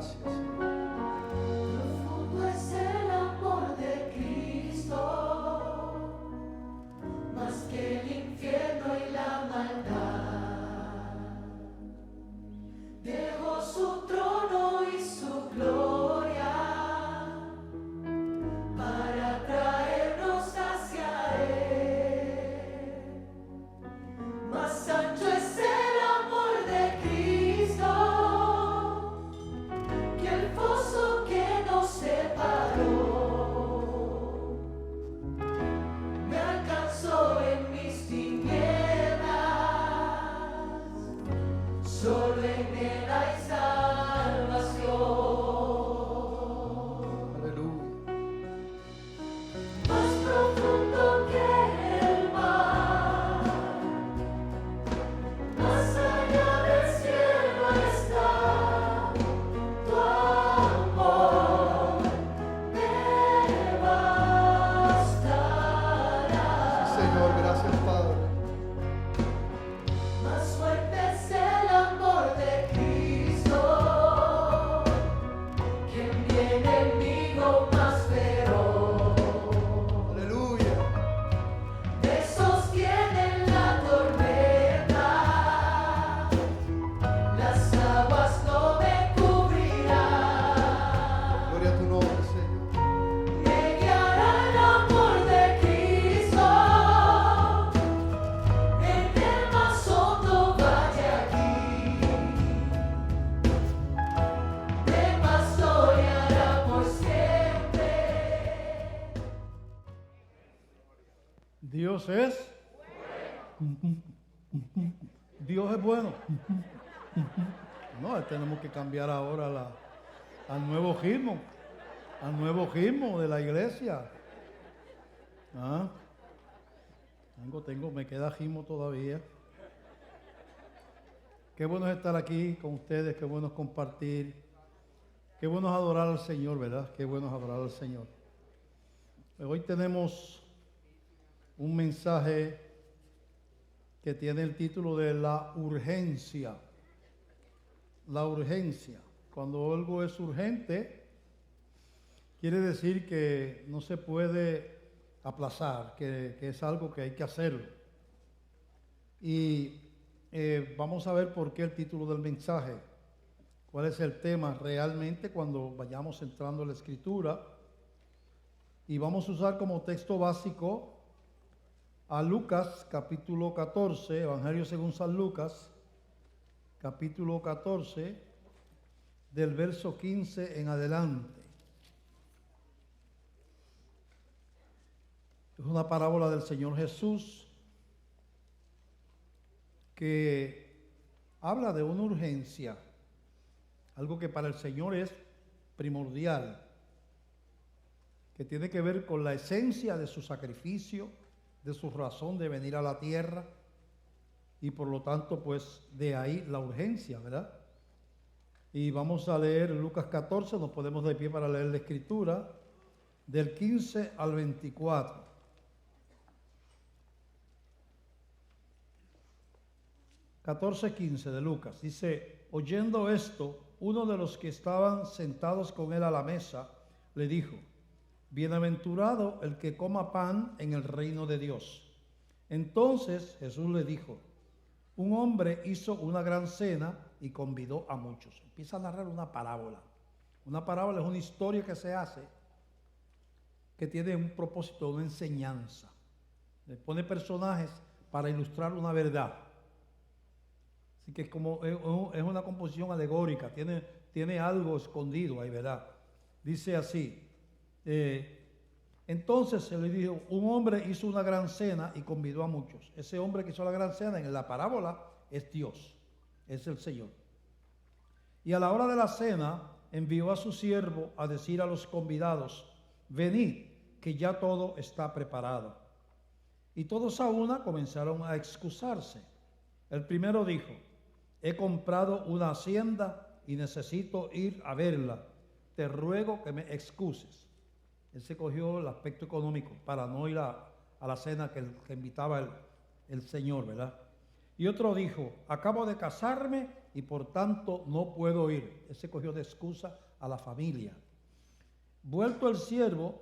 Gracias, Señor. Profundo es el amor de Cristo, más que el infierno y la maldad. Dejó su trono y su gloria para traernos hacia Él. Más ancho es el amor de Cristo que el foso que nos separó. Me alcanzó en mis tinieblas, solo en Él hay salvación. Aleluya. Más profundo que el mar, más allá del cielo está tu amor, me bastará. Señor, gracias, Padre. Más fuerte es el amor de Cristo que mi enemigo más feroz. Aleluya. Me sostiene en la tormenta, las aguas no me cubrirán. Gloria a tu nombre, Señor. Me guiará el amor de Cristo, en el más hondo valle aquí. Me pastoreará por siempre. Dios es. Dios es bueno. No, tenemos que cambiar ahora al nuevo ritmo de la iglesia. ¿Ah? Me queda ritmo todavía. Qué bueno es estar aquí con ustedes, qué bueno es compartir, qué bueno es adorar al Señor, ¿verdad? Qué bueno es adorar al Señor. Hoy tenemos un mensaje que tiene el título de la urgencia. La urgencia. Cuando algo es urgente, quiere decir que no se puede aplazar, que es algo que hay que hacerlo. Y vamos a ver por qué el título del mensaje, cuál es el tema realmente cuando vayamos entrando en la Escritura. Y vamos a usar como texto básico a Lucas capítulo 14, Evangelio según San Lucas, capítulo 14, del verso 15 en adelante. Es una parábola del Señor Jesús que habla de una urgencia, algo que para el Señor es primordial, que tiene que ver con la esencia de su sacrificio, de su razón de venir a la tierra, y por lo tanto, pues de ahí la urgencia, ¿verdad? Y vamos a leer Lucas 14, nos ponemos de pie para leer la Escritura, del 15 al 24. (14:15) de Lucas, dice: oyendo esto, uno de los que estaban sentados con él a la mesa, le dijo: bienaventurado el que coma pan en el reino de Dios. Entonces Jesús le dijo: un hombre hizo una gran cena y convidó a muchos. Empieza a narrar una parábola. Una parábola es una historia que se hace que tiene un propósito, una enseñanza. Le pone personajes para ilustrar una verdad. Así que es una composición alegórica, tiene algo escondido ahí, ¿verdad? Dice así: entonces se le dijo, un hombre hizo una gran cena y convidó a muchos. Ese hombre que hizo la gran cena en la parábola es Dios, es el Señor. Y a la hora de la cena envió a su siervo a decir a los convidados: venid, que ya todo está preparado. Y todos a una comenzaron a excusarse. El primero dijo: he comprado una hacienda y necesito ir a verla. Te ruego que me excuses. Él se cogió el aspecto económico para no ir a la cena que invitaba el Señor, ¿verdad? Y otro dijo, acabo de casarme y por tanto no puedo ir. Ese cogió de excusa a la familia. Vuelto el siervo,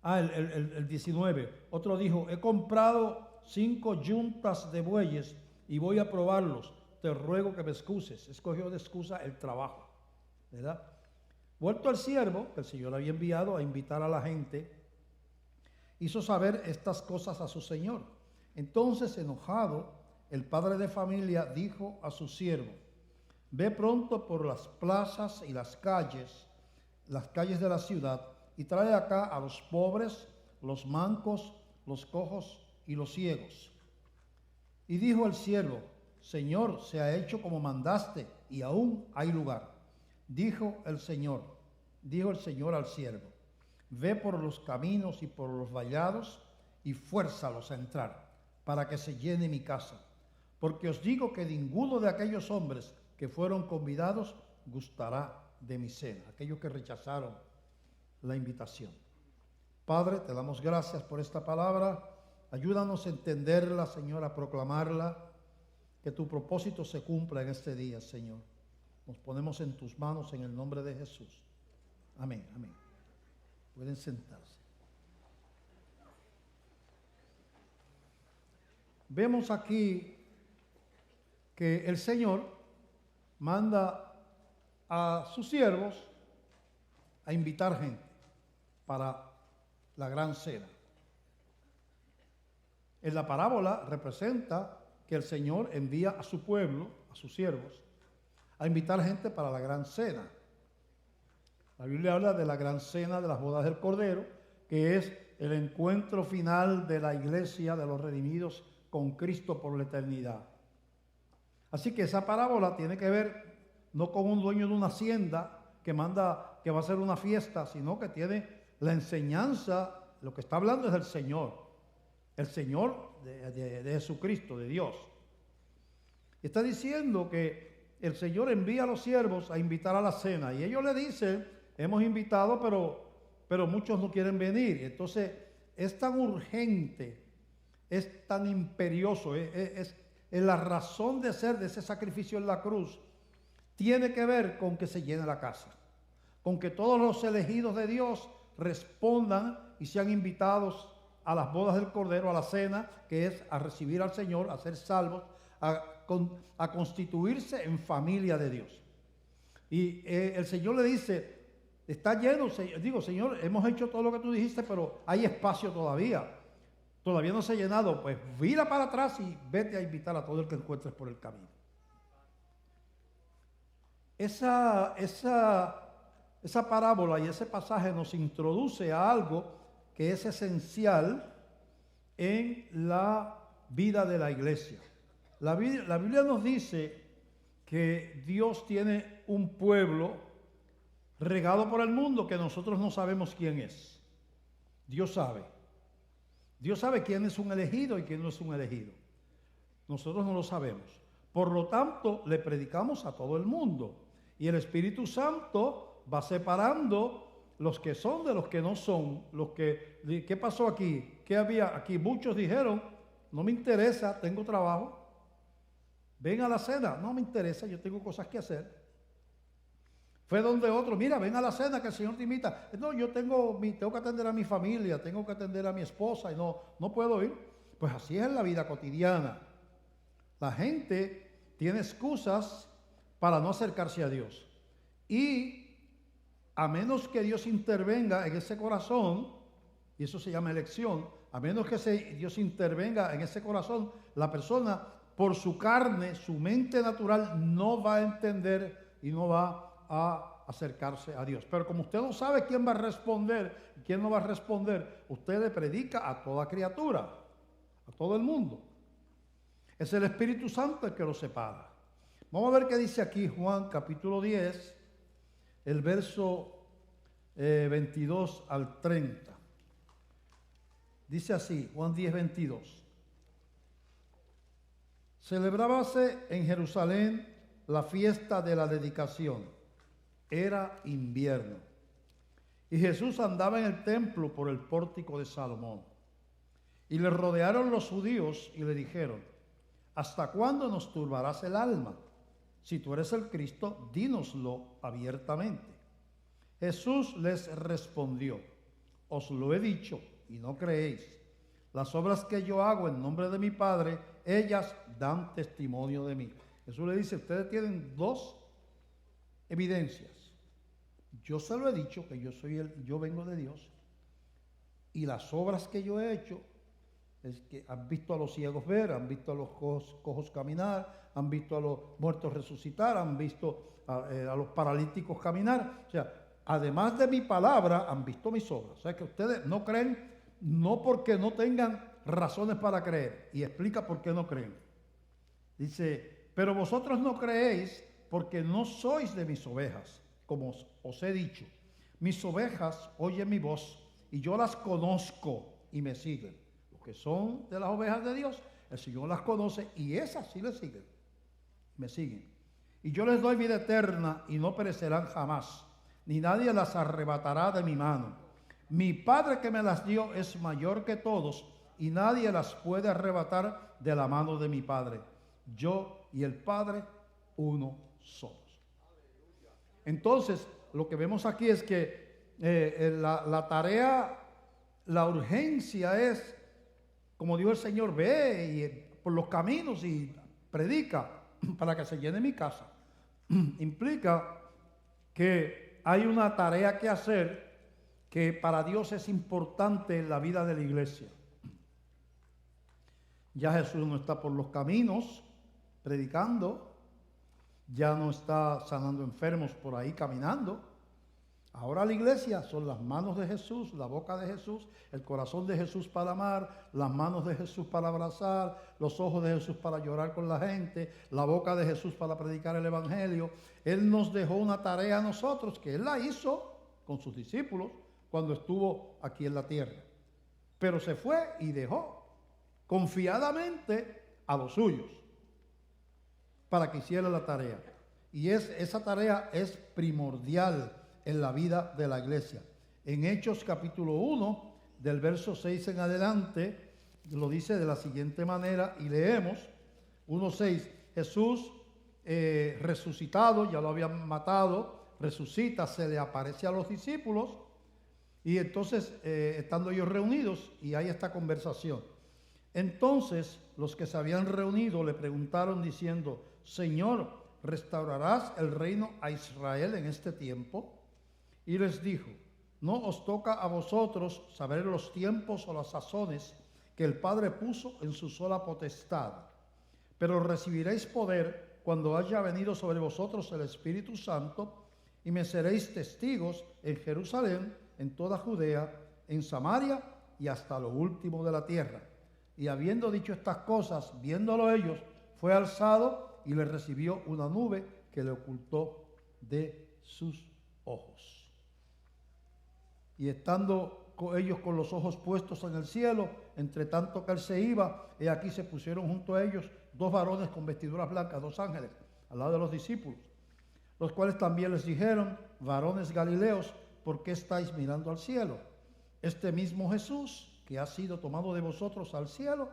el 19, otro dijo, he comprado 5 yuntas de bueyes y voy a probarlos. Te ruego que me excuses. Escogió de excusa el trabajo, ¿verdad? Vuelto el siervo, que el Señor había enviado a invitar a la gente, hizo saber estas cosas a su señor. Entonces, enojado, el padre de familia dijo a su siervo, ve pronto por las plazas y las calles de la ciudad, y trae acá a los pobres, los mancos, los cojos y los ciegos. Y dijo el siervo, Señor, se ha hecho como mandaste, y aún hay lugar. Dijo el Señor al siervo, ve por los caminos y por los vallados, y fuérzalos a entrar, para que se llene mi casa. Porque os digo que ninguno de aquellos hombres que fueron convidados gustará de mi cena, aquellos que rechazaron la invitación. Padre, te damos gracias por esta palabra. Ayúdanos a entenderla, Señor, a proclamarla, que tu propósito se cumpla en este día, Señor. Nos ponemos en tus manos en el nombre de Jesús. Amén, amén. Pueden sentarse. Vemos aquí que el Señor manda a sus siervos a invitar gente para la gran cena. En la parábola representa que el Señor envía a su pueblo, a sus siervos, a invitar gente para la gran cena. La Biblia habla de la gran cena de las bodas del Cordero, que es el encuentro final de la iglesia de los redimidos con Cristo por la eternidad. Así que esa parábola tiene que ver no con un dueño de una hacienda que manda que va a hacer una fiesta, sino que tiene la enseñanza, lo que está hablando es del Señor, el Señor de Jesucristo, de Dios. Está diciendo que el Señor envía a los siervos a invitar a la cena y ellos le dicen, hemos invitado, pero muchos no quieren venir. Entonces es tan urgente, es tan imperioso, es la razón de ser de ese sacrificio en la cruz, tiene que ver con que se llene la casa, con que todos los elegidos de Dios respondan y sean invitados a las bodas del Cordero, a la cena, que es a recibir al Señor, a ser salvos, a constituirse en familia de Dios. Y el Señor le dice, está lleno, digo, Señor, hemos hecho todo lo que tú dijiste, pero hay espacio todavía no se ha llenado, pues vira para atrás y vete a invitar a todo el que encuentres por el camino. Esa parábola y ese pasaje nos introduce a algo que es esencial en la vida de la iglesia. La Biblia nos dice que Dios tiene un pueblo regado por el mundo que nosotros no sabemos quién es. Dios sabe. Dios sabe quién es un elegido y quién no es un elegido. Nosotros no lo sabemos. Por lo tanto, le predicamos a todo el mundo. Y el Espíritu Santo va separando los que son de los que no son. ¿Qué pasó aquí? ¿Qué había aquí? Muchos dijeron, no me interesa, tengo trabajo. Ven a la cena. No me interesa, yo tengo cosas que hacer. Fue donde otro, mira, ven a la cena que el Señor te invita. No, yo tengo que atender a mi familia, tengo que atender a mi esposa y no puedo ir. Pues así es la vida cotidiana. La gente tiene excusas para no acercarse a Dios. Y a menos que Dios intervenga en ese corazón, y eso se llama elección, a menos que Dios intervenga en ese corazón, la persona por su carne, su mente natural, no va a entender y no va a acercarse a Dios. Pero como usted no sabe quién va a responder y quién no va a responder, usted le predica a toda criatura, a todo el mundo. Es el Espíritu Santo el que lo separa. Vamos a ver qué dice aquí Juan capítulo 10, el verso 22 al 30. Dice así, Juan 10, 22. Celebrábase en Jerusalén la fiesta de la dedicación. Era invierno. Y Jesús andaba en el templo por el pórtico de Salomón. Y le rodearon los judíos y le dijeron, ¿hasta cuándo nos turbarás el alma? Si tú eres el Cristo, dínoslo abiertamente. Jesús les respondió, os lo he dicho y no creéis. Las obras que yo hago en nombre de mi Padre, ellas dan testimonio de mí. Jesús le dice, ustedes tienen dos evidencias. Yo se lo he dicho que yo vengo de Dios. Y las obras que yo he hecho es que han visto a los ciegos ver, han visto a los cojos caminar, han visto a los muertos resucitar, han visto a los paralíticos caminar. O sea, además de mi palabra, han visto mis obras. O sea, que ustedes no creen, no porque no tengan razones para creer. Y explica por qué no creen. Dice, pero vosotros no creéis porque no sois de mis ovejas, como os he dicho. Mis ovejas oyen mi voz y yo las conozco y me siguen. Los que son de las ovejas de Dios, el Señor las conoce y esas sí le siguen. Me siguen. Y yo les doy vida eterna y no perecerán jamás, ni nadie las arrebatará de mi mano. Mi Padre que me las dio es mayor que todos y nadie las puede arrebatar de la mano de mi Padre. Yo y el Padre, uno somos. Entonces, lo que vemos aquí es que la tarea, la urgencia es, como dijo el Señor, ve por los caminos y predica para que se llene mi casa. Implica que hay una tarea que hacer que para Dios es importante en la vida de la iglesia. Ya Jesús no está por los caminos predicando, ya no está sanando enfermos por ahí caminando. Ahora la iglesia son las manos de Jesús, la boca de Jesús, el corazón de Jesús para amar, las manos de Jesús para abrazar, los ojos de Jesús para llorar con la gente, la boca de Jesús para predicar el evangelio. Él nos dejó una tarea a nosotros que Él la hizo con sus discípulos cuando estuvo aquí en la tierra. Pero se fue y dejó confiadamente a los suyos para que hiciera la tarea. Y esa tarea es primordial en la vida de la iglesia. En Hechos capítulo 1, del verso 6 en adelante, lo dice de la siguiente manera, y leemos 1:6. Jesús resucitado, ya lo habían matado, resucita, se le aparece a los discípulos, y entonces estando ellos reunidos, y hay esta conversación. Entonces los que se habían reunido le preguntaron diciendo, Señor, ¿restaurarás el reino a Israel en este tiempo? Y les dijo, no os toca a vosotros saber los tiempos o las sazones que el Padre puso en su sola potestad, pero recibiréis poder cuando haya venido sobre vosotros el Espíritu Santo, y me seréis testigos en Jerusalén, en toda Judea, en Samaria y hasta lo último de la tierra. Y habiendo dicho estas cosas, viéndolo ellos, fue alzado y le recibió una nube que le ocultó de sus ojos. Y estando ellos con los ojos puestos en el cielo, entre tanto que él se iba, he aquí se pusieron junto a ellos dos varones con vestiduras blancas, dos ángeles, al lado de los discípulos, los cuales también les dijeron, varones galileos, ¿por qué estáis mirando al cielo? Este mismo Jesús, que ha sido tomado de vosotros al cielo,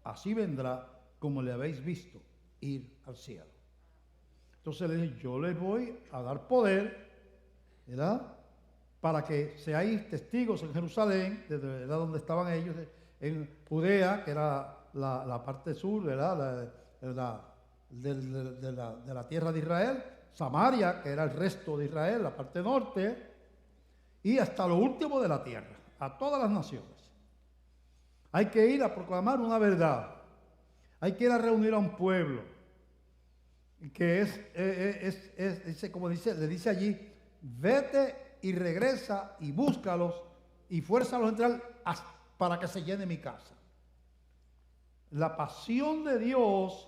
así vendrá como le habéis visto ir al cielo. Entonces le dije, yo les voy a dar poder, ¿verdad?, para que seáis testigos en Jerusalén, desde donde estaban ellos, en Judea, que era la parte sur, ¿verdad?, de la tierra de Israel, Samaria, que era el resto de Israel, la parte norte, y hasta lo último de la tierra, a todas las naciones. Hay que ir a proclamar una verdad, hay que ir a reunir a un pueblo, que es como dice, le dice allí, vete y regresa y búscalos y fuérzalos a entrar para que se llene mi casa. La pasión de Dios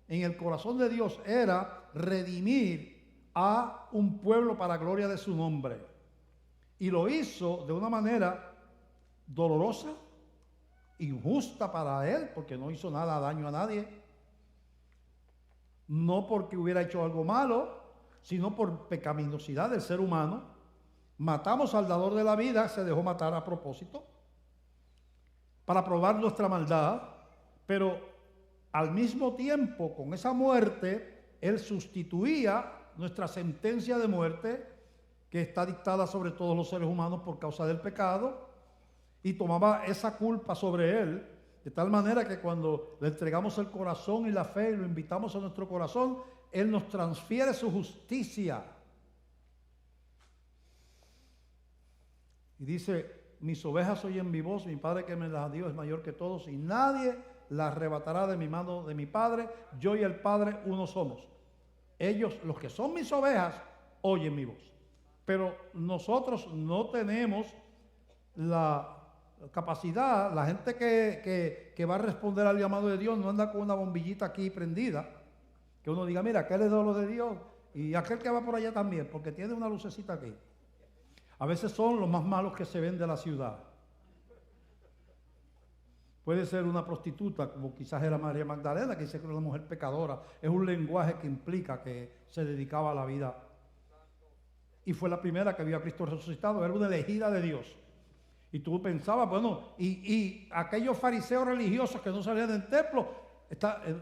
en el corazón de Dios era redimir a un pueblo para gloria de su nombre. Y lo hizo de una manera dolorosa, injusta para él, porque no hizo nada daño a nadie. No porque hubiera hecho algo malo, sino por pecaminosidad del ser humano. Matamos al dador de la vida, se dejó matar a propósito, para probar nuestra maldad, pero al mismo tiempo, con esa muerte, Él sustituía nuestra sentencia de muerte, que está dictada sobre todos los seres humanos por causa del pecado, y tomaba esa culpa sobre Él, de tal manera que cuando le entregamos el corazón y la fe y lo invitamos a nuestro corazón, Él nos transfiere su justicia. Y dice: mis ovejas oyen mi voz, mi Padre que me las dio es mayor que todos, y nadie las arrebatará de mi mano de mi Padre. Yo y el Padre uno somos. Ellos, los que son mis ovejas, oyen mi voz. Pero nosotros no tenemos la capacidad. La gente que va a responder al llamado de Dios no anda con una bombillita aquí prendida, que uno diga: mira, aquel es de lo de Dios, y aquel que va por allá también, porque tiene una lucecita aquí. A veces son los más malos que se ven de la ciudad. Puede ser una prostituta, como quizás era María Magdalena, que dice que era una mujer pecadora. Es un lenguaje que implica que se dedicaba a la vida. Y fue la primera que vio a Cristo resucitado. Era una elegida de Dios. Y tú pensabas, bueno, y aquellos fariseos religiosos que no salían del templo,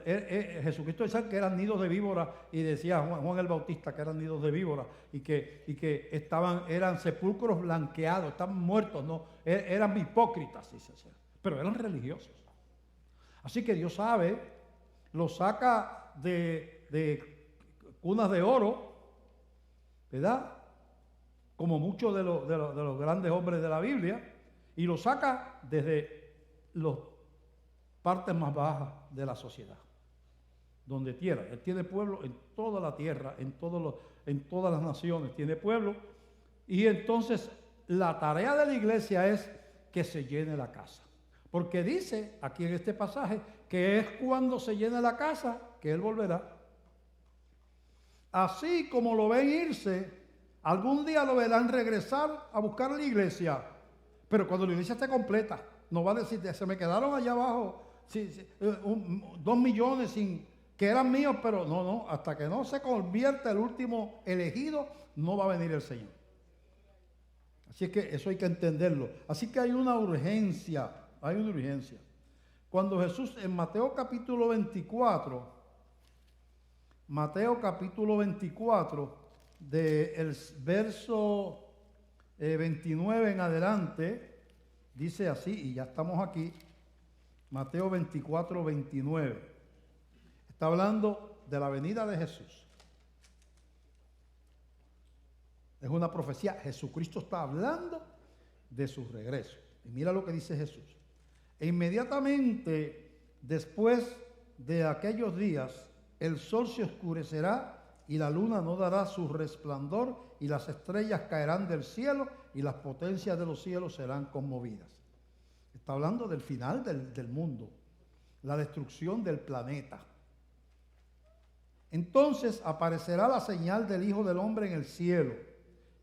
Jesucristo decía que eran nidos de víbora, y decía Juan el Bautista que eran nidos de víbora, y que eran sepulcros blanqueados, estaban muertos, no, eran hipócritas, pero eran religiosos. Así que Dios sabe, los saca de cunas de oro, ¿verdad? Como muchos de los grandes hombres de la Biblia, y los saca desde los partes más bajas de la sociedad, donde tierra. Él tiene pueblo en toda la tierra, en todas las naciones tiene pueblo, y entonces la tarea de la iglesia es que se llene la casa, porque dice aquí en este pasaje que es cuando se llene la casa que Él volverá. Así como lo ven irse, algún día lo verán regresar a buscar a la iglesia, pero cuando la iglesia esté completa, no va a decir: se me quedaron allá abajo 2 millones que eran míos, pero no, hasta que no se convierta el último elegido, no va a venir el Señor. Así es que eso hay que entenderlo. Así que hay una urgencia. Cuando Jesús en Mateo capítulo 24, del verso 29 en adelante, dice así, y ya estamos aquí, Mateo 24, 29. Está hablando de la venida de Jesús. Es una profecía. Jesucristo está hablando de su regreso. Y mira lo que dice Jesús. E inmediatamente después de aquellos días, el sol se oscurecerá y la luna no dará su resplandor, y las estrellas caerán del cielo y las potencias de los cielos serán conmovidas. Está hablando del final del mundo, la destrucción del planeta. Entonces aparecerá la señal del Hijo del Hombre en el cielo,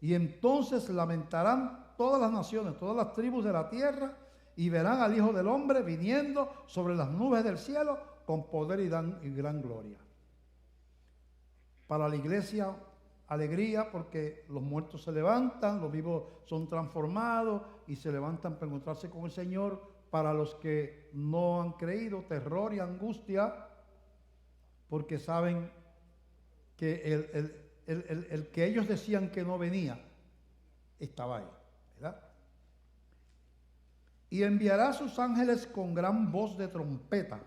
y entonces lamentarán todas las naciones, todas las tribus de la tierra, y verán al Hijo del Hombre viniendo sobre las nubes del cielo con poder y gran gloria. Para la iglesia, alegría, porque los muertos se levantan, los vivos son transformados y se levantan para encontrarse con el Señor. Para los que no han creído, terror y angustia, porque saben que el que ellos decían que no venía, estaba ahí, ¿verdad? Y enviará a sus ángeles con gran voz de trompeta,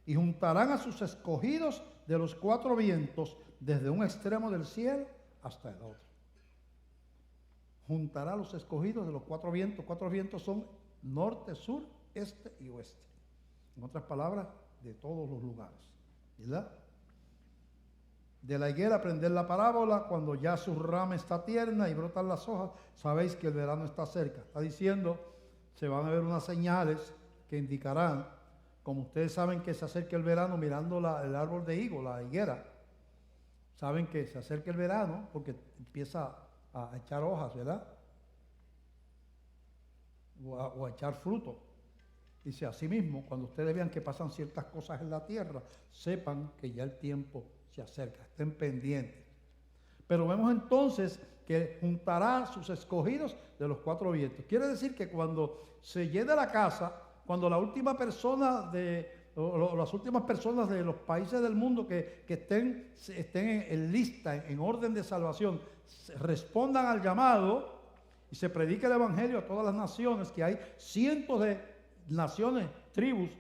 y juntarán a sus escogidos de los 4 vientos, desde un extremo del cielo hasta el otro. Juntará a los escogidos de los 4 vientos. 4 vientos son norte, sur, este y oeste. En otras palabras, de todos los lugares, ¿verdad? De la higuera aprender la parábola: cuando ya su rama está tierna y brotan las hojas, sabéis que el verano está cerca. Está diciendo, se van a ver unas señales que indicarán, como ustedes saben que se acerca el verano mirando el árbol de higo, la higuera. Saben que se acerca el verano porque empieza a echar hojas, ¿verdad? O a echar fruto. Dice: así mismo, cuando ustedes vean que pasan ciertas cosas en la tierra, sepan que ya el tiempo se acerca, estén pendientes. Pero vemos entonces que juntará sus escogidos de los 4 vientos. Quiere decir que cuando se llene la casa, cuando la última persona de las últimas personas de los países del mundo que estén en lista, en orden de salvación, respondan al llamado y se predique el evangelio a todas las naciones, que hay cientos de naciones, tribus,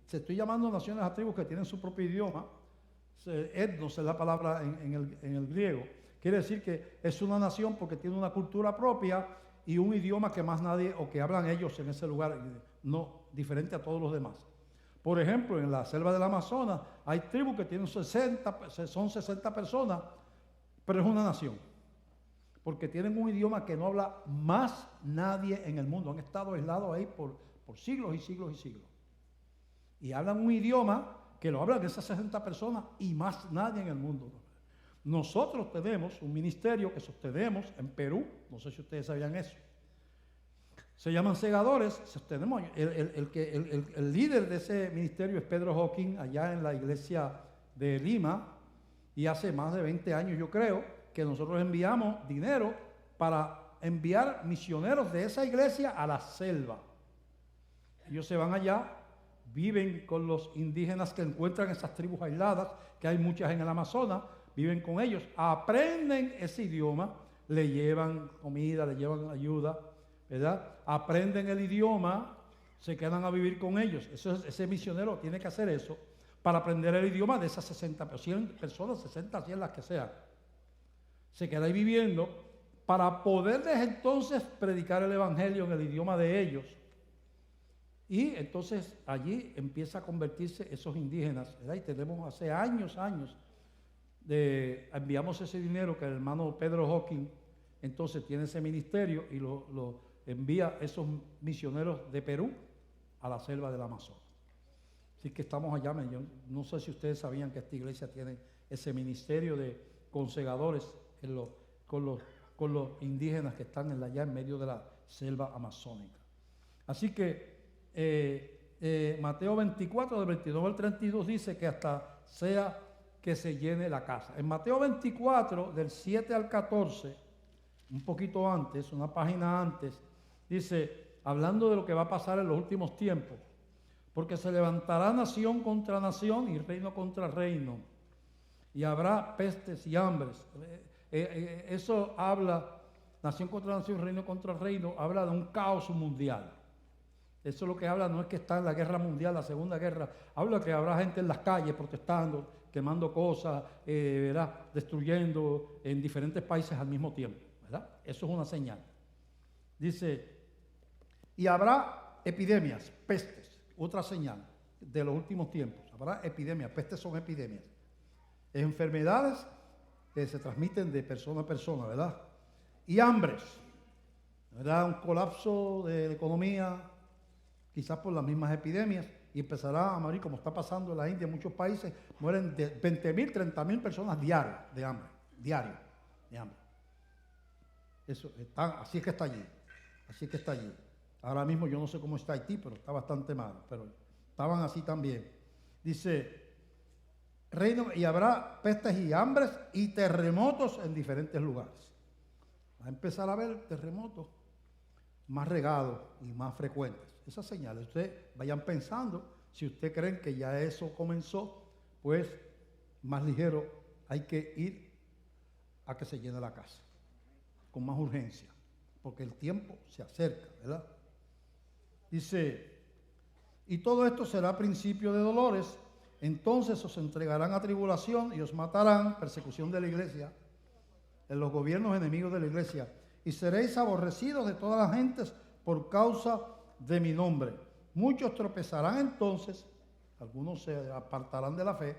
se estoy llamando naciones a tribus que tienen su propio idioma, etnos es la palabra en el griego, quiere decir que es una nación porque tiene una cultura propia y un idioma que más nadie, o que hablan ellos en ese lugar, no diferente a todos los demás. Por ejemplo, en la selva del Amazonas hay tribus que tienen son 60 personas, pero es una nación, porque tienen un idioma que no habla más nadie en el mundo. Han estado aislados ahí por siglos y siglos y siglos. Y hablan un idioma que lo hablan esas 60 personas y más nadie en el mundo. Nosotros tenemos un ministerio que sostenemos en Perú, no sé si ustedes sabían eso. Se llaman segadores, sostenemos, el líder de ese ministerio es Pedro Hawking, allá en la iglesia de Lima, y hace más de 20 años yo creo que nosotros enviamos dinero para enviar misioneros de esa iglesia a la selva. Ellos se van allá, viven con los indígenas que encuentran esas tribus aisladas, que hay muchas en el Amazonas, viven con ellos, aprenden ese idioma, le llevan comida, le llevan ayuda, ¿verdad? Aprenden el idioma, se quedan a vivir con ellos. Ese misionero tiene que hacer eso para aprender el idioma de esas 100 personas, 60, 100 las que sean. Se queda ahí viviendo para poderles entonces predicar el evangelio en el idioma de ellos. Y entonces allí empieza a convertirse esos indígenas, ¿verdad? Y tenemos hace años, enviamos ese dinero que el hermano Pedro Hawking entonces tiene ese ministerio y lo envía esos misioneros de Perú a la selva del Amazonas. Así que estamos allá. Yo no sé si ustedes sabían que esta iglesia tiene ese ministerio de consegadores con los indígenas que están allá en medio de la selva amazónica. Así que Mateo 24, del 29 al 32 dice que hasta sea que se llene la casa. En Mateo 24, del 7 al 14, un poquito antes, una página antes, dice, hablando de lo que va a pasar en los últimos tiempos, porque se levantará nación contra nación y reino contra reino, y habrá pestes y hambres. Eso habla, nación contra nación, reino contra reino, habla de un caos mundial. Eso es lo que habla, no es que está en la guerra mundial, la segunda guerra, habla que habrá gente en las calles protestando, quemando cosas, ¿verdad? Destruyendo en diferentes países al mismo tiempo, ¿verdad? Eso es una señal. Dice, y habrá epidemias, pestes, otra señal de los últimos tiempos. Habrá epidemias, pestes son epidemias. Enfermedades que se transmiten de persona a persona, ¿verdad? Y hambres, ¿verdad? Un colapso de la economía, quizás por las mismas epidemias, y empezará a morir, como está pasando en la India, en muchos países, mueren de 20.000, 30.000 personas diarios de hambre, Eso, así es que está allí. Ahora mismo yo no sé cómo está Haití, pero está bastante mal, pero estaban así también. Dice, reino, y habrá pestes y hambres y terremotos en diferentes lugares. Va a empezar a haber terremotos más regados y más frecuentes. Esas señales, ustedes vayan pensando, si ustedes creen que ya eso comenzó, pues más ligero hay que ir a que se llene la casa, con más urgencia, porque el tiempo se acerca, ¿verdad? Dice, y todo esto será principio de dolores, entonces os entregarán a tribulación y os matarán, persecución de la iglesia, en los gobiernos enemigos de la iglesia, y seréis aborrecidos de todas las gentes por causa de mi nombre. Muchos tropezarán entonces, algunos se apartarán de la fe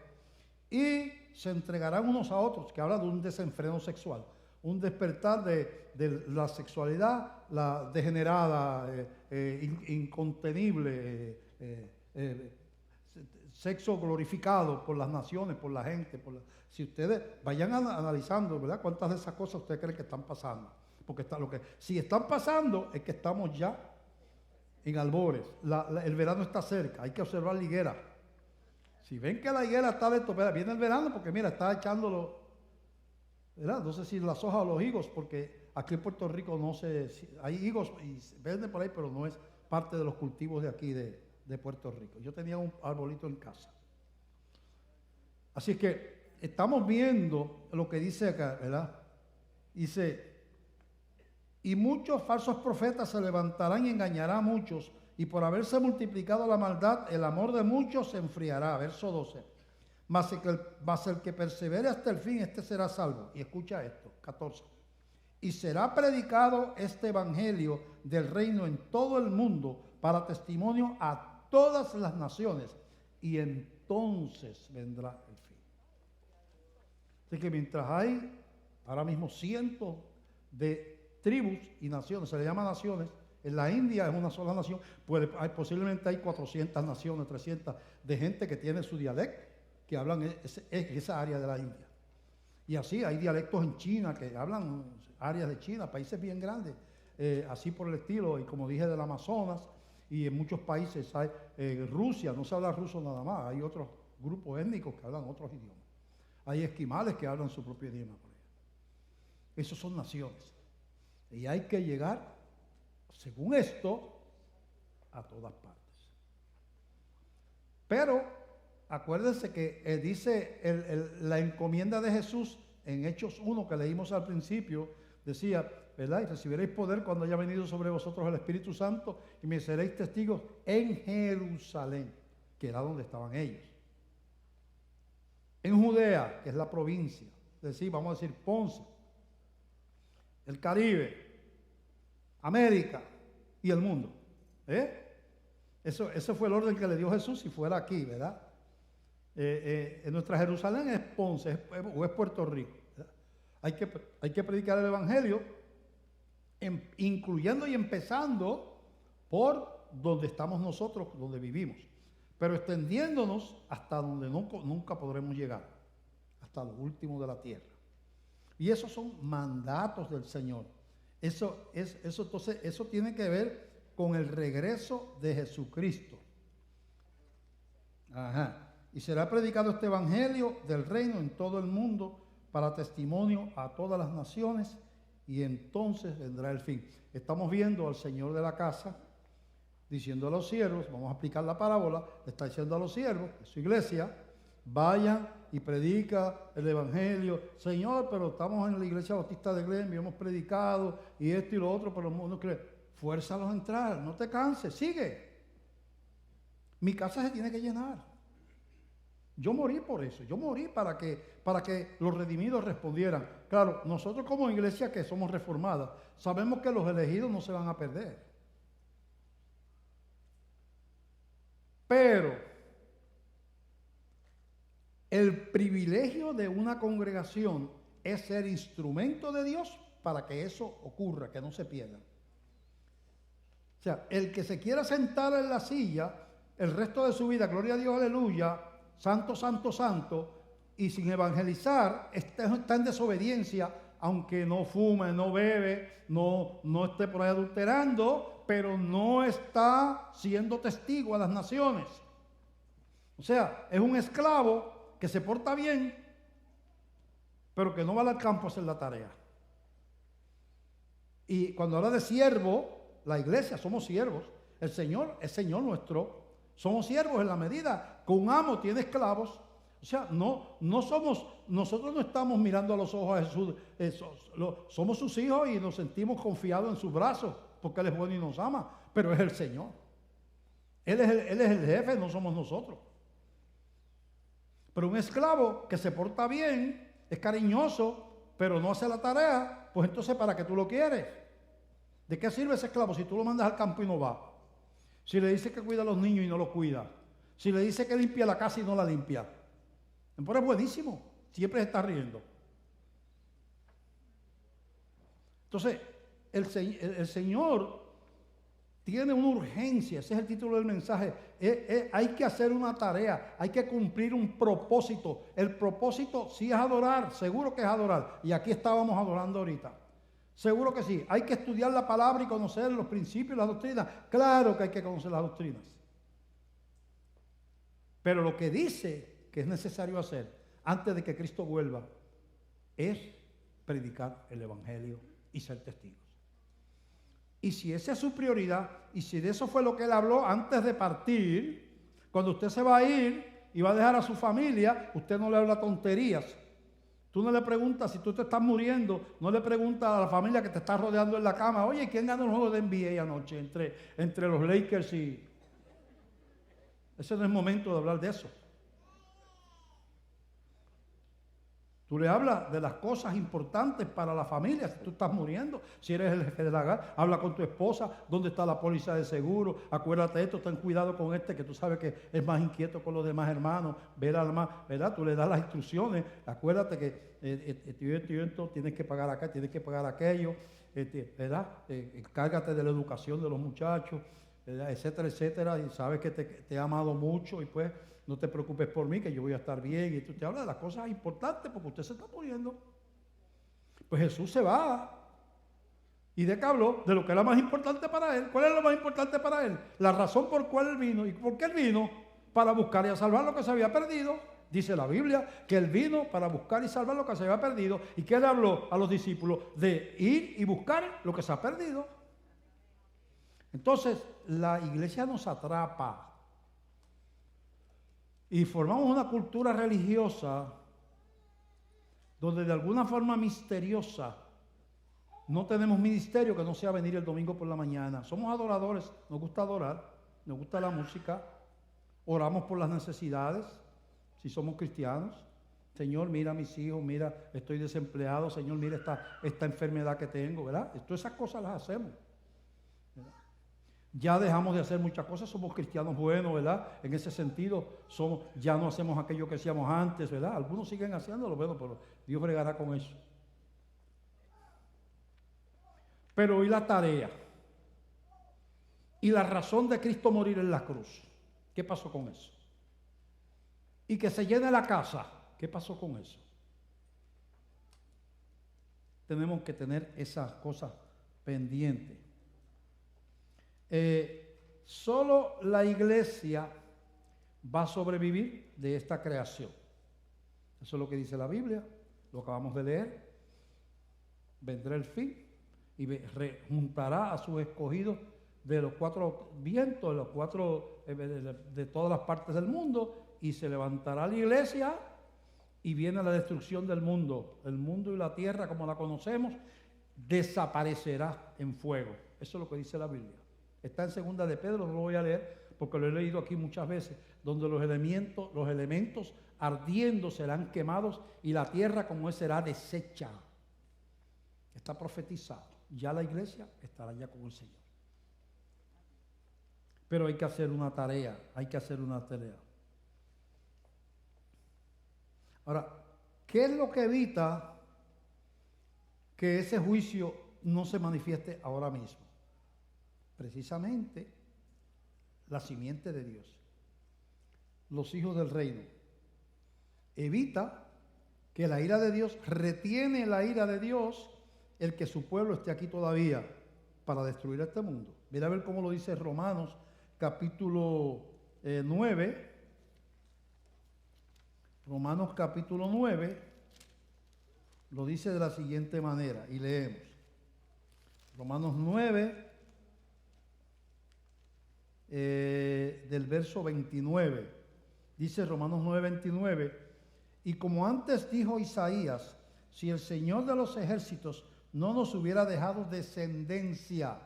y se entregarán unos a otros, que habla de un desenfreno sexual, un despertar de la sexualidad, la degenerada, incontenible, sexo glorificado por las naciones, por la gente. Si ustedes vayan analizando, ¿verdad? ¿Cuántas de esas cosas ustedes creen que están pasando? Porque si están pasando es que estamos ya en albores. El verano está cerca, hay que observar la higuera. Si ven que la higuera está de topera, viene el verano porque mira, está echándolo, ¿verdad? No sé si las hojas o los higos, porque aquí en Puerto Rico no sé, hay higos y venden por ahí, pero no es parte de los cultivos de aquí de de Puerto Rico. Yo tenía un arbolito en casa. Así que estamos viendo lo que dice acá, ¿verdad? Dice, y muchos falsos profetas se levantarán y engañarán a muchos, y por haberse multiplicado la maldad, el amor de muchos se enfriará. Verso 12. Mas el que persevere hasta el fin, este será salvo. Y escucha esto, 14. Y será predicado este evangelio del reino en todo el mundo para testimonio a todas las naciones, y entonces vendrá el fin. Así que mientras hay ahora mismo cientos de tribus y naciones, se le llama naciones, en la India es una sola nación, posiblemente hay 400 naciones, 300 de gente que tiene su dialecto, que hablan esa área de la India. Y así hay dialectos en China que hablan áreas de China, países bien grandes, así por el estilo, y como dije del Amazonas, y en muchos países hay, Rusia, no se habla ruso nada más, hay otros grupos étnicos que hablan otros idiomas. Hay esquimales que hablan su propio idioma por allá. Esos son naciones. Y hay que llegar, según esto, a todas partes. Pero acuérdense que dice la encomienda de Jesús en Hechos 1 que leímos al principio, decía, ¿verdad? Y recibiréis poder cuando haya venido sobre vosotros el Espíritu Santo y me seréis testigos en Jerusalén, que era donde estaban ellos. En Judea, que es la provincia, es decir, vamos a decir Ponce, el Caribe, América y el mundo. Ese fue el orden que le dio Jesús si fuera aquí, ¿verdad? En nuestra Jerusalén es Ponce o es Puerto Rico, ¿verdad? Hay que predicar el Evangelio, incluyendo y empezando por donde estamos nosotros, donde vivimos, pero extendiéndonos hasta donde nunca podremos llegar, hasta lo último de la tierra. Y esos son mandatos del Señor. Entonces, eso tiene que ver con el regreso de Jesucristo. Ajá. Y será predicado este evangelio del reino en todo el mundo para testimonio a todas las naciones, y entonces vendrá el fin. Estamos viendo al Señor de la casa diciendo a los siervos, vamos a explicar la parábola, está diciendo a los siervos de su iglesia, vayan y predica el evangelio. Señor, pero estamos en la iglesia bautista de Glenview, hemos predicado y esto y lo otro, pero el mundo cree. Fuérzalos a entrar, no te canses, sigue. Mi casa se tiene que llenar. Yo morí por eso, yo morí para que los redimidos respondieran. Claro, nosotros como iglesia que somos reformadas, sabemos que los elegidos no se van a perder. Pero el privilegio de una congregación es ser instrumento de Dios para que eso ocurra, que no se pierda. O sea, el que se quiera sentar en la silla el resto de su vida, gloria a Dios, aleluya, santo, santo, santo, y sin evangelizar, está en desobediencia, aunque no fume, no bebe, no esté por ahí adulterando, pero no está siendo testigo a las naciones. O sea, es un esclavo que se porta bien, pero que no va al campo a hacer la tarea. Y cuando habla de siervo, la iglesia, somos siervos. El Señor es Señor nuestro. Somos siervos en la medida que un amo tiene esclavos. O sea, nosotros no estamos mirando a los ojos a Jesús. Somos sus hijos y nos sentimos confiados en sus brazos, porque Él es bueno y nos ama, pero es el Señor. Él es el jefe, no somos nosotros. Pero un esclavo que se porta bien, es cariñoso, pero no hace la tarea, pues entonces ¿para qué tú lo quieres? ¿De qué sirve ese esclavo si tú lo mandas al campo y no va? Si le dice que cuida a los niños y no los cuida. Si le dice que limpia la casa y no la limpia. Pero es buenísimo, siempre se está riendo. Entonces, el Señor tiene una urgencia, ese es el título del mensaje. Hay que hacer una tarea, hay que cumplir un propósito. El propósito sí es adorar, seguro que es adorar. Y aquí estábamos adorando ahorita. Seguro que sí. Hay que estudiar la palabra y conocer los principios y las doctrinas. Claro que hay que conocer las doctrinas. Pero lo que dice que es necesario hacer antes de que Cristo vuelva es predicar el evangelio y ser testigos. Y si esa es su prioridad, y si de eso fue lo que él habló antes de partir, cuando usted se va a ir y va a dejar a su familia, usted no le habla tonterías. Tú no le preguntas si tú te estás muriendo, no le preguntas a la familia que te está rodeando en la cama, oye, ¿quién ganó el juego de NBA anoche entre los Lakers y...? Ese no es momento de hablar de eso. Tú le hablas de las cosas importantes para la familia. Si tú estás muriendo, si eres el jefe de la hogar, habla con tu esposa, dónde está la póliza de seguro, acuérdate de esto, ten cuidado con este que tú sabes que es más inquieto con los demás hermanos, ¿verdad? Tú le das las instrucciones, acuérdate que esto, tienes que pagar acá, tienes que pagar aquello, ¿verdad? Encárgate de la educación de los muchachos, ¿verdad? Etcétera, etcétera, y sabes que te he amado mucho y pues no te preocupes por mí, que yo voy a estar bien. Y tú te hablas de las cosas importantes porque usted se está muriendo. Pues Jesús se va. ¿Y de qué habló? De lo que era más importante para él. ¿Cuál es lo más importante para él? La razón por cual él vino. ¿Y por qué él vino? Para buscar y a salvar lo que se había perdido. Dice la Biblia que él vino para buscar y salvar lo que se había perdido. ¿Y qué le habló a los discípulos? De ir y buscar lo que se ha perdido. Entonces, la iglesia nos atrapa. Y formamos una cultura religiosa donde de alguna forma misteriosa no tenemos ministerio que no sea venir el domingo por la mañana. Somos adoradores, nos gusta adorar, nos gusta la música, oramos por las necesidades, si somos cristianos. Señor, mira a mis hijos, mira, estoy desempleado, Señor, mira esta enfermedad que tengo, ¿verdad? Todas esas cosas las hacemos, ¿verdad? Ya dejamos de hacer muchas cosas, somos cristianos buenos, ¿verdad? En ese sentido, ya no hacemos aquello que hacíamos antes, ¿verdad? Algunos siguen haciéndolo, bueno, pero Dios bregará con eso. Pero ¿y la tarea? ¿Y la razón de Cristo morir en la cruz? ¿Qué pasó con eso? ¿Y que se llene la casa? ¿Qué pasó con eso? Tenemos que tener esas cosas pendientes. Solo la iglesia va a sobrevivir de esta creación. Eso es lo que dice la Biblia, lo acabamos de leer. Vendrá el fin y juntará a sus escogidos de los cuatro vientos, de todas las partes del mundo, y se levantará la iglesia y viene la destrucción del mundo. El mundo y la tierra como la conocemos desaparecerá en fuego. Eso es lo que dice la Biblia. Está en segunda de Pedro, no lo voy a leer porque lo he leído aquí muchas veces, donde los elementos ardiendo serán quemados y la tierra como es será deshecha. Está profetizado. Ya la iglesia estará ya con el Señor. Pero hay que hacer una tarea, Ahora, ¿qué es lo que evita que ese juicio no se manifieste ahora mismo? Precisamente la simiente de Dios, los hijos del reino. Evita que la ira de Dios, retiene la ira de Dios, el que su pueblo esté aquí todavía para destruir este mundo. Mira a ver cómo lo dice Romanos capítulo 9. Romanos capítulo 9 lo dice de la siguiente manera y leemos. Romanos 9 del verso 29. Dice Romanos 9:29, y como antes dijo Isaías, si el Señor de los ejércitos no nos hubiera dejado descendencia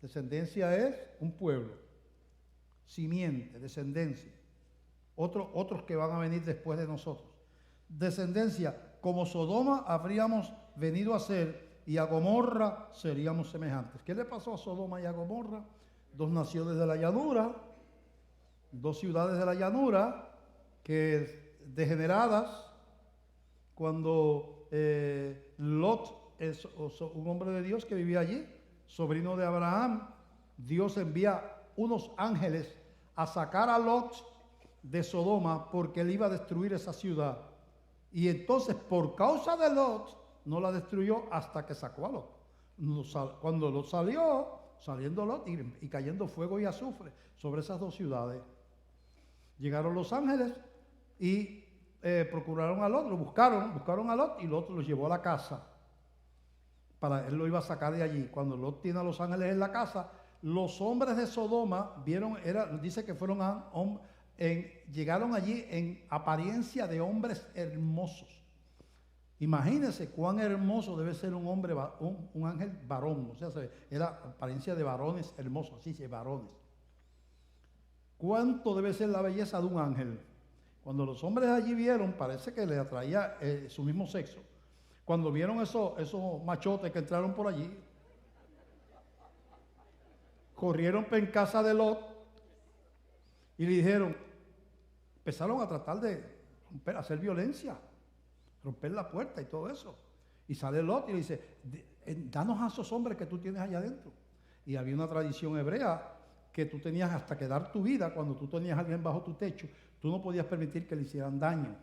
es un pueblo, simiente, descendencia, otros que van a venir después de nosotros, descendencia, como Sodoma habríamos venido a ser y a Gomorra seríamos semejantes. ¿Qué le pasó a Sodoma y a Gomorra? Dos naciones de la llanura, dos ciudades de la llanura que degeneradas, cuando Lot es un hombre de Dios que vivía allí, sobrino de Abraham, Dios envía unos ángeles a sacar a Lot de Sodoma porque él iba a destruir esa ciudad. Y entonces por causa de Lot no la destruyó hasta que sacó a Lot. Cuando Lot saliendo Lot y cayendo fuego y azufre sobre esas dos ciudades, llegaron los ángeles y procuraron a Lot, lo buscaron a Lot y Lot los llevó a la casa. él lo iba a sacar de allí. Cuando Lot tiene a los ángeles en la casa, los hombres de Sodoma dice que llegaron allí en apariencia de hombres hermosos. Imagínense cuán hermoso debe ser un hombre, un ángel varón. O sea, era apariencia de varones hermosos, así se varones. ¿Cuánto debe ser la belleza de un ángel? Cuando los hombres allí vieron, parece que les atraía su mismo sexo. Cuando vieron esos machotes que entraron por allí, corrieron en casa de Lot y le dijeron, empezaron a tratar de hacer violencia, romper la puerta y todo eso. Y sale Lot y le dice, danos a esos hombres que tú tienes allá adentro. Y había una tradición hebrea que tú tenías hasta que dar tu vida cuando tú tenías a alguien bajo tu techo. Tú no podías permitir que le hicieran daño.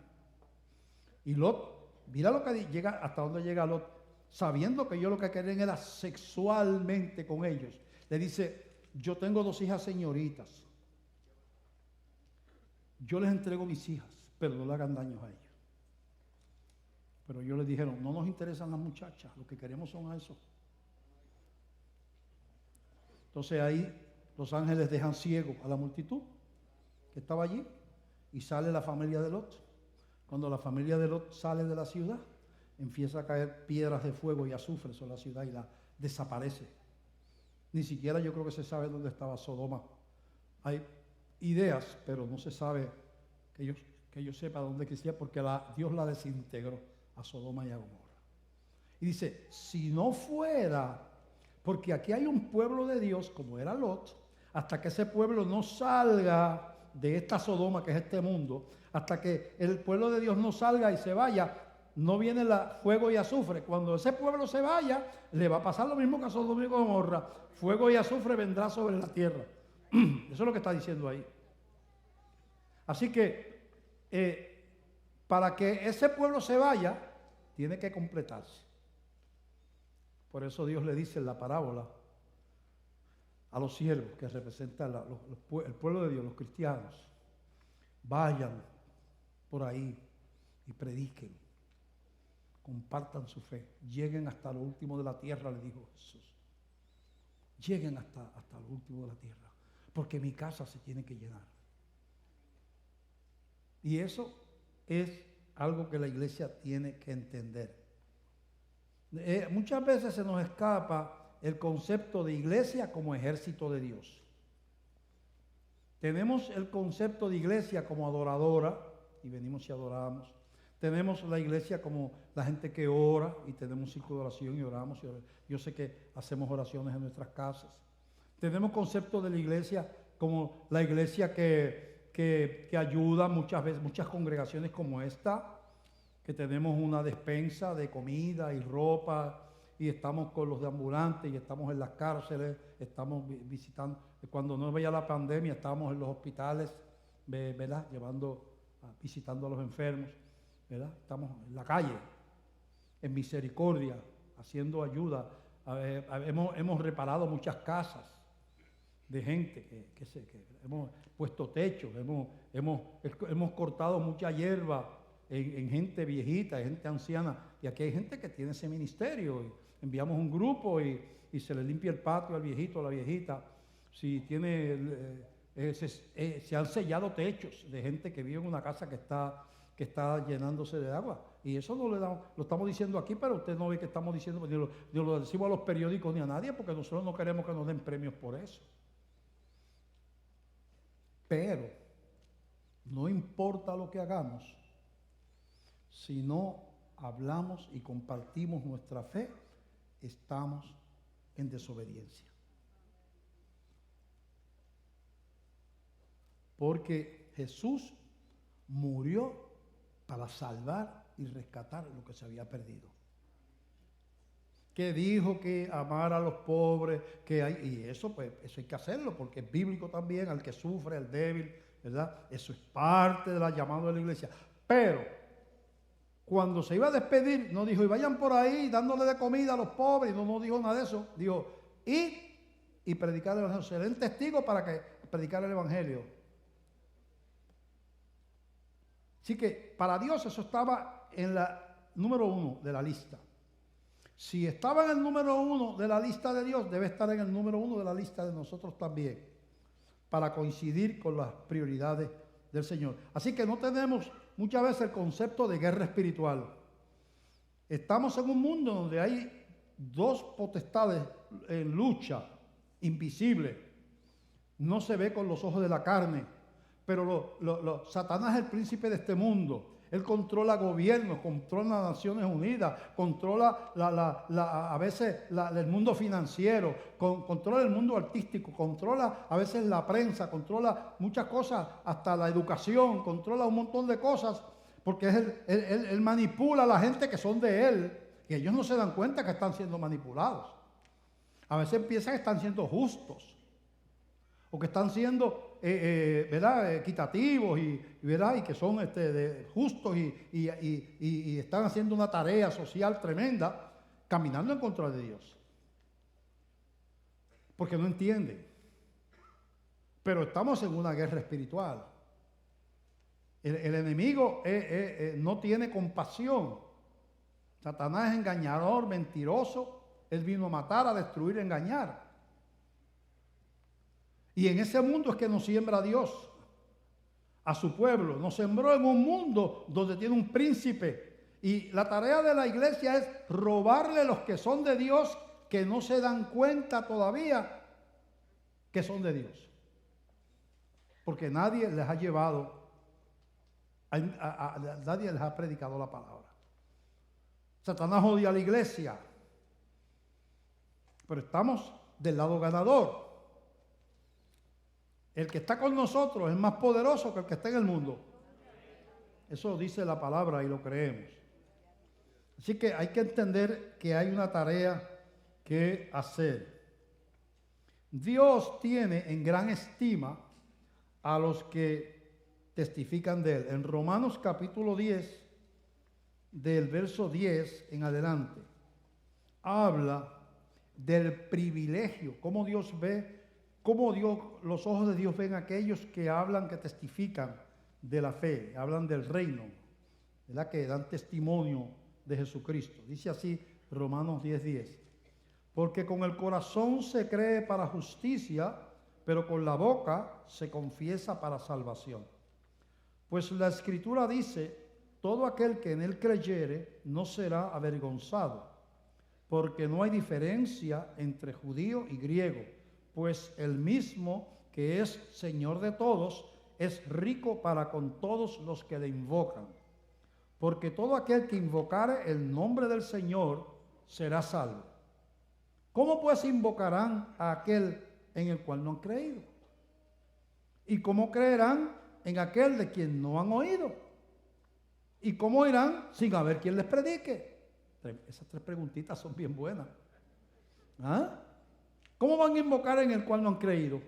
Y Lot, mira lo que llega, hasta dónde llega Lot, sabiendo que ellos lo que querían era sexualmente con ellos. Le dice, yo tengo 2 hijas señoritas. Yo les entrego mis hijas, pero no le hagan daños a ellos. Pero ellos les dijeron, no nos interesan las muchachas, lo que queremos son a eso. Entonces ahí los ángeles dejan ciego a la multitud que estaba allí y sale la familia de Lot. Cuando la familia de Lot sale de la ciudad, empieza a caer piedras de fuego y azufre sobre la ciudad y la desaparece. Ni siquiera yo creo que se sabe dónde estaba Sodoma. Hay ideas, pero no se sabe que yo sepa dónde existía, porque Dios la desintegró a Sodoma y a Gomorra. Y dice, si no fuera, porque aquí hay un pueblo de Dios, como era Lot, hasta que ese pueblo no salga de esta Sodoma, que es este mundo, hasta que el pueblo de Dios no salga y se vaya, no viene fuego y azufre. Cuando ese pueblo se vaya, le va a pasar lo mismo que a Sodoma y Gomorra. Fuego y azufre vendrá sobre la tierra. Eso es lo que está diciendo ahí. Así que, para que ese pueblo se vaya, tiene que completarse. Por eso Dios le dice en la parábola a los siervos que representan el pueblo de Dios, los cristianos, vayan por ahí y prediquen, compartan su fe, lleguen hasta lo último de la tierra, le dijo Jesús. Lleguen hasta lo último de la tierra, porque mi casa se tiene que llenar. Y eso es algo que la iglesia tiene que entender. Muchas veces se nos escapa el concepto de iglesia como ejército de Dios. Tenemos el concepto de iglesia como adoradora, y venimos y adoramos. Tenemos la iglesia como la gente que ora, y tenemos ciclo de oración y oramos. Yo sé que hacemos oraciones en nuestras casas. Tenemos concepto de la iglesia como la iglesia que ayuda muchas veces, muchas congregaciones como esta, que tenemos una despensa de comida y ropa, y estamos con los ambulantes, y estamos en las cárceles, estamos visitando. Cuando no veía la pandemia, estábamos en los hospitales, ¿verdad? Visitando a los enfermos, ¿verdad? Estamos en la calle, en misericordia, haciendo ayuda. Hemos reparado muchas casas de gente que hemos puesto techos, hemos cortado mucha hierba en gente viejita, en gente anciana, y aquí hay gente que tiene ese ministerio, y enviamos un grupo y se le limpia el patio al viejito, a la viejita. Si tiene, se han sellado techos de gente que vive en una casa que está llenándose de agua, y eso no lo estamos diciendo aquí, pero usted no ve que estamos diciendo, ni lo decimos a los periódicos ni a nadie, porque nosotros no queremos que nos den premios por eso. Pero no importa lo que hagamos, si no hablamos y compartimos nuestra fe, estamos en desobediencia. Porque Jesús murió para salvar y rescatar lo que se había perdido. Que dijo que amar a los pobres, y eso pues eso hay que hacerlo, porque es bíblico también, al que sufre, al débil, ¿verdad? Eso es parte de la llamada de la iglesia. Pero cuando se iba a despedir, no dijo, y vayan por ahí dándole de comida a los pobres, no dijo nada de eso. Dijo, y predicar el evangelio. Serán testigos para que predicar el evangelio. Así que para Dios eso estaba en la número 1 de la lista. Si estaba en el número 1 de la lista de Dios, debe estar en el número 1 de la lista de nosotros también, para coincidir con las prioridades del Señor. Así que no tenemos muchas veces el concepto de guerra espiritual. Estamos en un mundo donde hay dos potestades en lucha, invisibles. No se ve con los ojos de la carne, pero Satanás es el príncipe de este mundo. Él controla gobiernos, controla Naciones Unidas, controla a veces el mundo financiero, controla el mundo artístico, controla a veces la prensa, controla muchas cosas, hasta la educación, controla un montón de cosas, porque él manipula a la gente que son de él, y ellos no se dan cuenta que están siendo manipulados. A veces piensan que están siendo justos, o que están siendo ¿verdad? Equitativos ¿verdad? Y que son justos y están haciendo una tarea social tremenda, caminando en contra de Dios. Porque no entienden. Pero estamos en una guerra espiritual. El enemigo no tiene compasión. Satanás es engañador, mentiroso. Él vino a matar, a destruir, a engañar. Y en ese mundo es que nos siembra Dios a su pueblo. Nos sembró en un mundo donde tiene un príncipe. Y la tarea de la iglesia es robarle a los que son de Dios, que no se dan cuenta todavía que son de Dios. Porque nadie les ha llevado, nadie les ha predicado la palabra. Satanás odia a la iglesia. Pero estamos del lado ganador. El que está con nosotros es más poderoso que el que está en el mundo. Eso dice la palabra y lo creemos. Así que hay que entender que hay una tarea que hacer. Dios tiene en gran estima a los que testifican de Él. En Romanos capítulo 10, del verso 10 en adelante, habla del privilegio, cómo Dios ve, cómo los ojos de Dios ven a aquellos que hablan, que testifican de la fe, hablan del reino, ¿verdad? Que dan testimonio de Jesucristo. Dice así Romanos 10:10. Porque con el corazón se cree para justicia, pero con la boca se confiesa para salvación. Pues la Escritura dice, todo aquel que en él creyere no será avergonzado, porque no hay diferencia entre judío y griego, pues el mismo que es Señor de todos es rico para con todos los que le invocan. Porque todo aquel que invocare el nombre del Señor será salvo. ¿Cómo pues invocarán a aquel en el cual no han creído? ¿Y cómo creerán en aquel de quien no han oído? ¿Y cómo irán sin haber quien les predique? Esas tres preguntitas son bien buenas. ¿Ah? ¿Cómo van a invocar en el cual no han creído?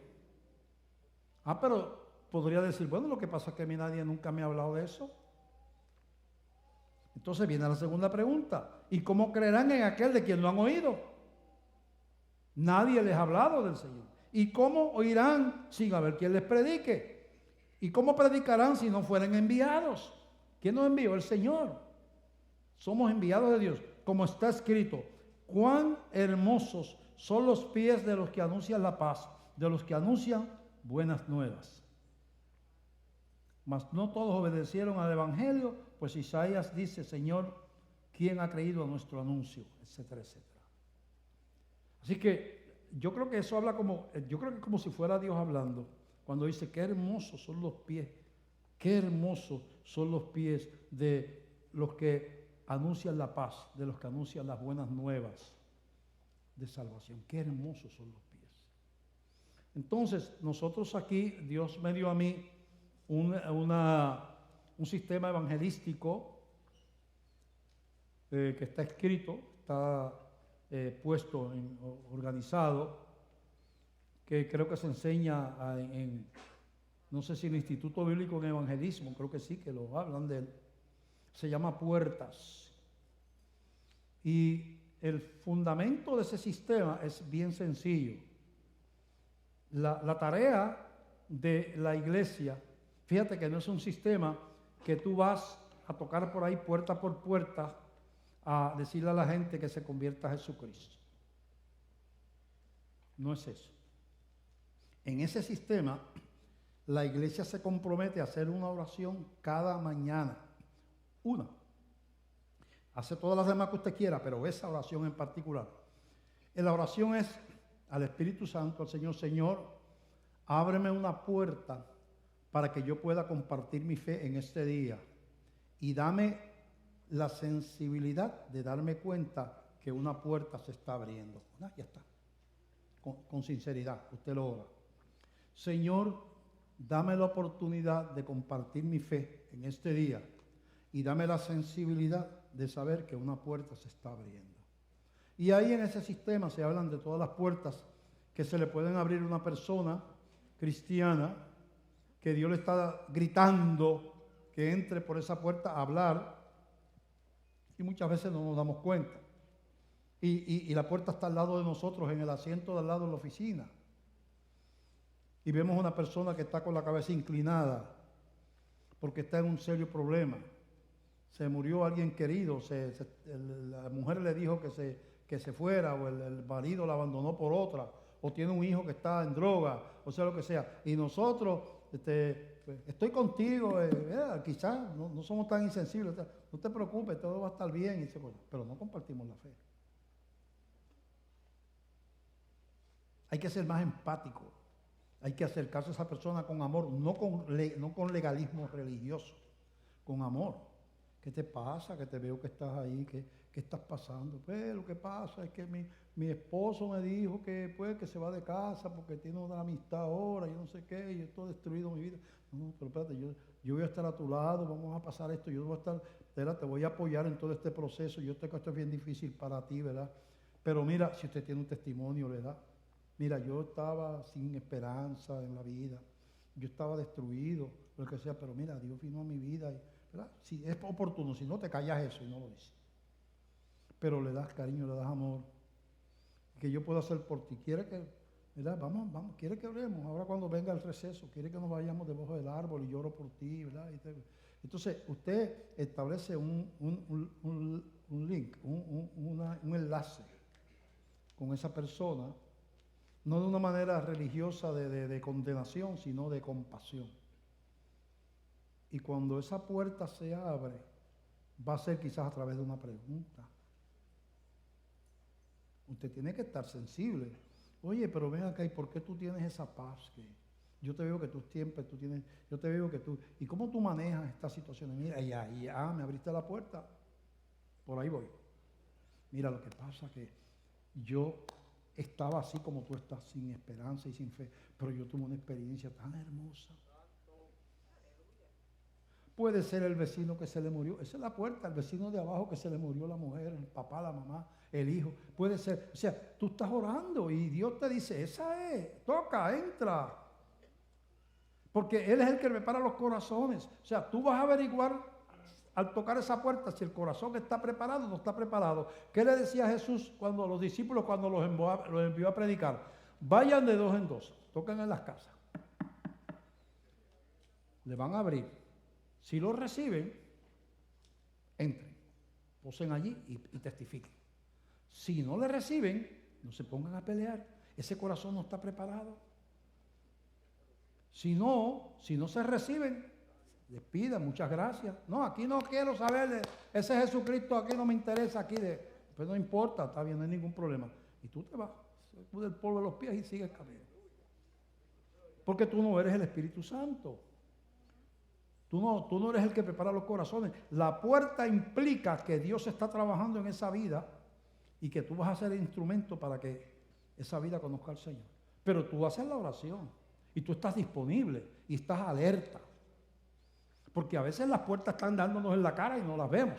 Pero podría decir, bueno, lo que pasa es que a mí nadie nunca me ha hablado de eso. Entonces viene la segunda pregunta. ¿Y cómo creerán en aquel de quien no han oído? Nadie les ha hablado del Señor. ¿Y cómo oirán sin haber quien les predique? ¿Y cómo predicarán si no fueren enviados? ¿Quién nos envió? El Señor. Somos enviados de Dios. Como está escrito, cuán hermosos son los pies de los que anuncian la paz, de los que anuncian buenas nuevas. Mas no todos obedecieron al Evangelio, pues Isaías dice, Señor, ¿quién ha creído a nuestro anuncio? Etcétera, etcétera. Así que yo creo que eso habla yo creo que como si fuera Dios hablando, cuando dice, qué hermosos son los pies, qué hermosos son los pies de los que anuncian la paz, de los que anuncian las buenas nuevas de salvación. Qué hermosos son los pies. Entonces, nosotros aquí, Dios me dio a mí un sistema evangelístico que está escrito, está puesto, organizado, que creo que se enseña no sé si el Instituto Bíblico en Evangelismo, creo que sí, que lo hablan de él. Se llama Puertas. Y el fundamento de ese sistema es bien sencillo. La tarea de la iglesia, fíjate que no es un sistema que tú vas a tocar por ahí puerta por puerta a decirle a la gente que se convierta a Jesucristo. No es eso. En ese sistema, la iglesia se compromete a hacer una oración cada mañana. Una. Hace todas las demás que usted quiera, pero esa oración en particular. La oración es al Espíritu Santo, al Señor: Señor, ábreme una puerta para que yo pueda compartir mi fe en este día. Y dame la sensibilidad de darme cuenta que una puerta se está abriendo. Ya está. Con sinceridad, usted lo ora. Señor, dame la oportunidad de compartir mi fe en este día y dame la sensibilidad de saber que una puerta se está abriendo. Y ahí en ese sistema se hablan de todas las puertas que se le pueden abrir a una persona cristiana que Dios le está gritando que entre por esa puerta a hablar, y muchas veces no nos damos cuenta. Y la puerta está al lado de nosotros, en el asiento de al lado de la oficina. Y vemos una persona que está con la cabeza inclinada porque está en un serio problema. Se murió alguien querido, la mujer le dijo que se fuera, o el marido la abandonó por otra, o tiene un hijo que está en droga, o sea lo que sea. Y nosotros, estoy contigo, quizás no somos tan insensibles, no te preocupes, todo va a estar bien, pero no compartimos la fe. Hay que ser más empático, hay que acercarse a esa persona con amor, no con legalismo religioso, con amor. ¿Qué te pasa? Que te veo que estás ahí, ¿qué estás pasando? Pues lo que pasa es que mi esposo me dijo que se va de casa porque tiene una amistad ahora, yo no sé qué, y esto ha destruido mi vida. No, pero espérate, yo voy a estar a tu lado, vamos a pasar esto, yo voy a estar, te voy a apoyar en todo este proceso, yo sé que esto es bien difícil para ti, ¿verdad? Pero mira, si usted tiene un testimonio, ¿verdad? Mira, yo estaba sin esperanza en la vida, yo estaba destruido, lo que sea, pero mira, Dios vino a mi vida, ¿verdad? Si es oportuno, si no te callas eso y no lo dices. Pero le das cariño, le das amor, que yo puedo hacer por ti. Quiere que, ¿verdad? Vamos, quiere que oremos. Ahora cuando venga el receso, quiere que nos vayamos debajo del árbol y lloro por ti, ¿verdad? Entonces, usted establece un link, un enlace con esa persona, no de una manera religiosa de condenación, sino de compasión. Y cuando esa puerta se abre, va a ser quizás a través de una pregunta. Usted tiene que estar sensible. Oye, pero ven acá, ¿y por qué tú tienes esa paz? Que yo te veo que tú siempre, yo te veo que tú, ¿y cómo tú manejas estas situaciones? Mira, ya, me abriste la puerta, por ahí voy. Mira, lo que pasa que yo estaba así como tú estás, sin esperanza y sin fe, pero yo tuve una experiencia tan hermosa. Puede ser el vecino que se le murió, esa es la puerta, el vecino de abajo que se le murió la mujer, el papá, la mamá, el hijo. Puede ser, o sea, tú estás orando y Dios te dice, esa es, toca, entra. Porque Él es el que prepara los corazones. O sea, tú vas a averiguar al tocar esa puerta si el corazón está preparado o no está preparado. ¿Qué le decía Jesús cuando a los discípulos, cuando los envió a predicar? Vayan de dos en dos, toquen en las casas. Le van a abrir. Si lo reciben, entren, posen allí y testifiquen. Si no le reciben, no se pongan a pelear. Ese corazón no está preparado. Si no se reciben, les pidan muchas gracias. No, aquí no quiero saber de ese Jesucristo, aquí no me interesa, aquí pues no importa, está bien, no hay ningún problema. Y tú te vas, sacudes el polvo de los pies y sigues el camino. Porque tú no eres el Espíritu Santo. Tú no eres el que prepara los corazones. La puerta implica que Dios está trabajando en esa vida y que tú vas a ser el instrumento para que esa vida conozca al Señor. Pero tú haces la oración y tú estás disponible y estás alerta. Porque a veces las puertas están dándonos en la cara y no las vemos.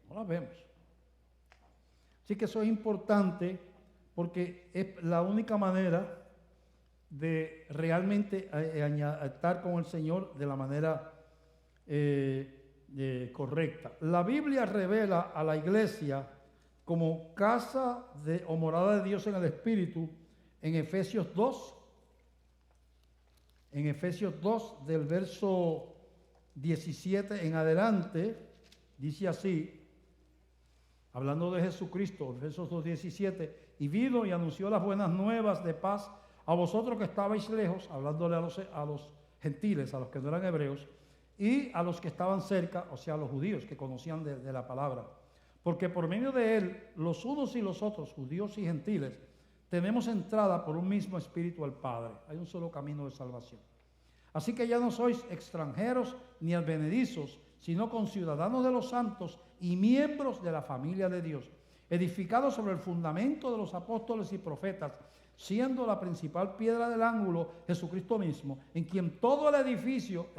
No las vemos. Así que eso es importante porque es la única manera de realmente estar con el Señor de la manera correcta. La Biblia revela a la iglesia como casa o morada de Dios en el Espíritu en Efesios 2. En Efesios 2 del verso 17 en adelante, dice así, hablando de Jesucristo, Efesios 2:17, y vino y anunció las buenas nuevas de paz a vosotros que estabais lejos, hablándole a los gentiles, a los que no eran hebreos, y a los que estaban cerca, o sea, a los judíos que conocían de la palabra. Porque por medio de él, los unos y los otros, judíos y gentiles, tenemos entrada por un mismo espíritu al Padre. Hay un solo camino de salvación. Así que ya no sois extranjeros ni advenedizos, sino conciudadanos de los santos y miembros de la familia de Dios, edificados sobre el fundamento de los apóstoles y profetas, siendo la principal piedra del ángulo Jesucristo mismo, en quien todo el edificio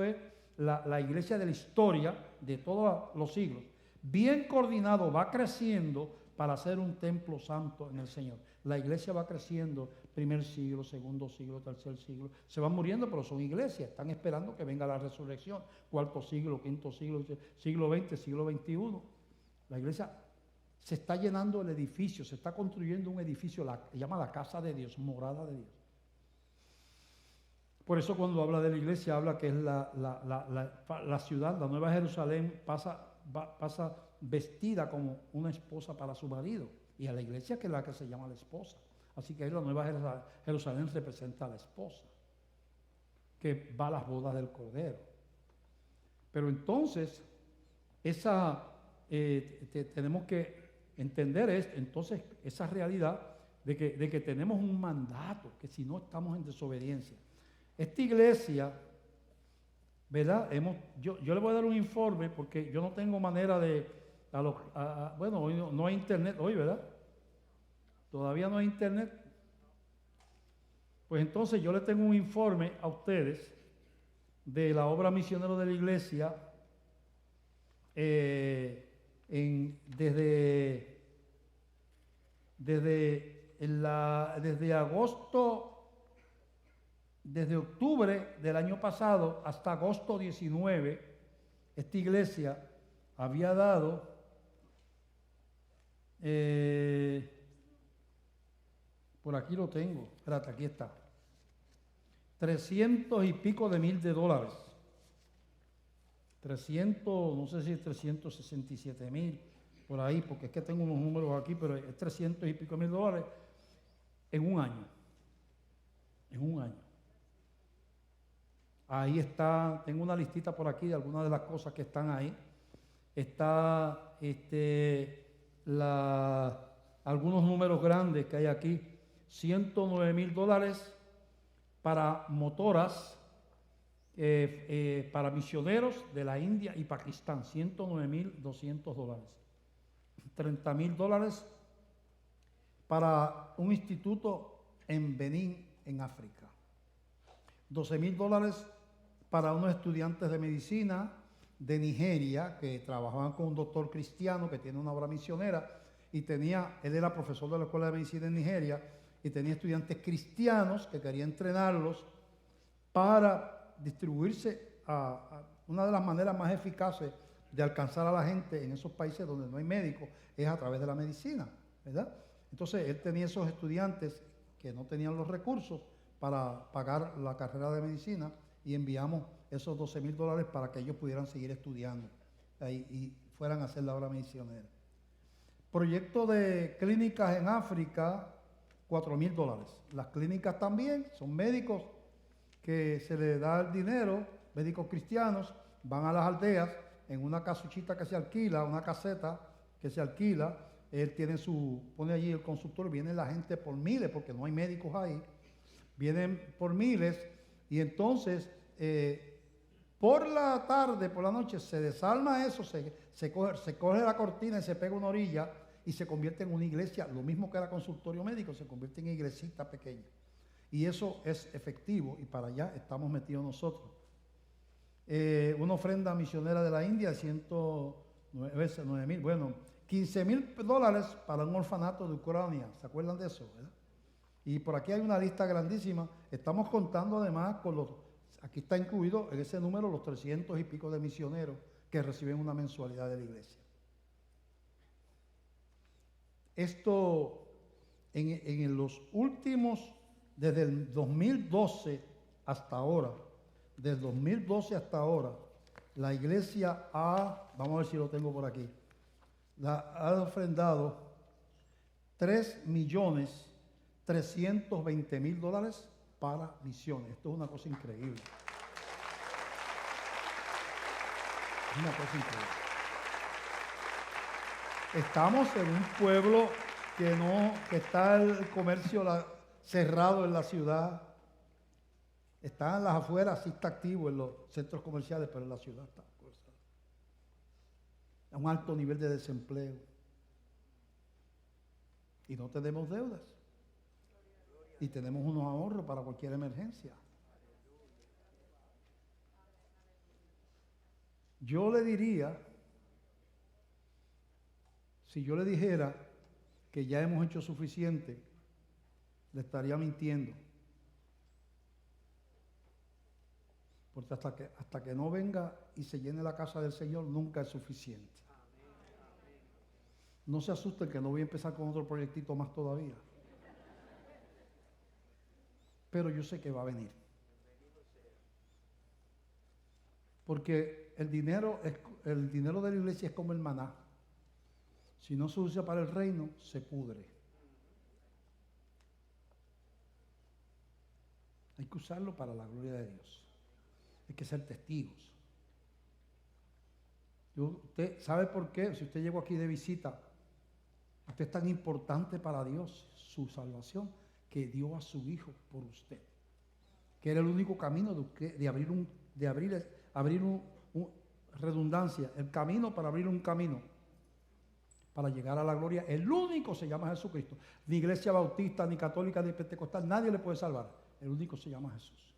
es la iglesia de la historia de todos los siglos, bien coordinado va creciendo para ser un templo santo en el Señor. La iglesia va creciendo, primer siglo, segundo siglo, tercer siglo, se van muriendo, pero son iglesias, están esperando que venga la resurrección, cuarto siglo, quinto siglo, siglo XX, siglo XXI. La iglesia se está llenando el edificio, se está construyendo un edificio, llama la casa de Dios, morada de Dios. Por eso cuando habla de la iglesia, habla que es la ciudad, la Nueva Jerusalén, pasa vestida como una esposa para su marido. Y a la iglesia que es la que se llama la esposa. Así que ahí la Nueva Jerusalén representa a la esposa, que va a las bodas del Cordero. Pero entonces, tenemos que entender entonces esa realidad de que tenemos un mandato, que si no estamos en desobediencia. Esta iglesia, ¿verdad? Yo le voy a dar un informe porque yo no tengo manera de... bueno, hoy no hay internet, hoy, ¿verdad? Todavía no hay internet. Pues entonces yo le tengo un informe a ustedes de la obra misionera de la iglesia desde octubre del año pasado hasta agosto 19, esta iglesia había dado por aquí lo tengo, espérate, aquí está, 300 y pico de mil de dólares, 300, no sé si es 367,000, por ahí, porque es que tengo unos números aquí, pero es 300 y pico mil dólares en un año. Ahí está, tengo una listita por aquí de algunas de las cosas que están ahí. Está algunos números grandes que hay aquí. 109,000 dólares para motoras, para misioneros de la India y Pakistán. 109,200 dólares. 30,000 dólares para un instituto en Benín, en África. 12,000 dólares para unos estudiantes de medicina de Nigeria que trabajaban con un doctor cristiano que tiene una obra misionera y él era profesor de la Escuela de Medicina en Nigeria y tenía estudiantes cristianos que quería entrenarlos para distribuirse a una de las maneras más eficaces de alcanzar a la gente en esos países donde no hay médicos es a través de la medicina, ¿verdad? Entonces él tenía esos estudiantes que no tenían los recursos para pagar la carrera de medicina y enviamos esos 12,000 dólares para que ellos pudieran seguir estudiando y fueran a hacer la obra misionera. Proyecto de clínicas en África, 4,000 dólares. Las clínicas también son médicos que se les da el dinero, médicos cristianos, van a las aldeas en una casuchita que se alquila, una caseta que se alquila, él pone allí el consultorio, viene la gente por miles porque no hay médicos ahí, vienen por miles y entonces por la tarde, por la noche se desarma eso, se coge la cortina y se pega una orilla y se convierte en una iglesia, lo mismo que era consultorio médico, se convierte en iglesita pequeña. Y eso es efectivo y para allá estamos metidos nosotros. Una ofrenda misionera de la India, 109,000, bueno, 15,000 dólares para un orfanato de Ucrania, ¿se acuerdan de eso? ¿Verdad? Y por aquí hay una lista grandísima, estamos contando además aquí está incluido en ese número los 300 y pico de misioneros que reciben una mensualidad de la iglesia. Esto en los últimos, desde el 2012 hasta ahora, La iglesia vamos a ver si lo tengo por aquí, ha ofrendado $3.320.000 para misiones. Esto es una cosa increíble. Es una cosa increíble. Estamos en un pueblo que está el comercio cerrado en la ciudad. Está en las afueras, sí está activo en los centros comerciales, pero en la ciudad está a un alto nivel de desempleo. Y no tenemos deudas. Y tenemos unos ahorros para cualquier emergencia. Yo le diría, si yo le dijera que ya hemos hecho suficiente, le estaría mintiendo. Porque hasta que no venga y se llene la casa del Señor, nunca es suficiente. No se asusten que no voy a empezar con otro proyectito más todavía. Pero yo sé que va a venir. Porque el dinero de la iglesia es como el maná. Si no se usa para el reino, se pudre. Hay que usarlo para la gloria de Dios. Hay que ser testigos. ¿Usted sabe por qué? Si usted llegó aquí de visita, usted es tan importante para Dios, su salvación, que dio a su Hijo por usted. Que era el único camino de abrir redundancia, el camino para abrir un camino para llegar a la gloria. El único se llama Jesucristo. Ni iglesia bautista, ni católica, ni pentecostal, nadie le puede salvar. El único se llama Jesús.